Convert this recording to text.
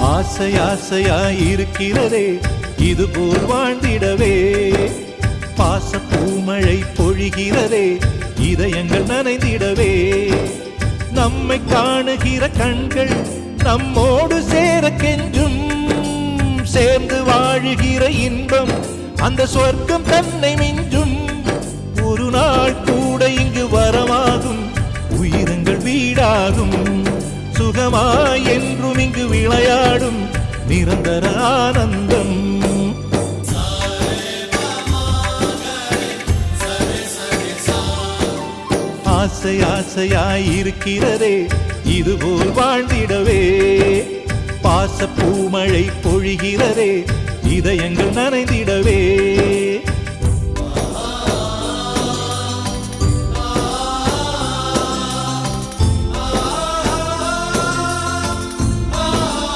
ஆசை ஆசையாயிருக்கிறதே இதுபோல் வாழ்ந்திடவே. பாச பூமழை பொழிகிறதே இதயங்கள் நனைந்திடவே. நம்மை காணுகிற கண்கள் நம்மோடு சேர கெஞ்சும். சேர்ந்து வாழுகிற இன்பம் அந்த சொர்க்கம் தன்னை மிஞ்சும். ஒரு நாள் கூட இங்கு வரமாகும், உயிரங்கள் வீடாகும். சுகமாய் என்றும் இங்கு விளையாடும் நிரந்தர ஆனந்தம். ஆசை ஆசையாயிருக்கிறதே இதுபோல் வாழ்ந்திடவே. பாச பூமழை பொழிகிறதே இதயங்கள் நனைந்திடவே.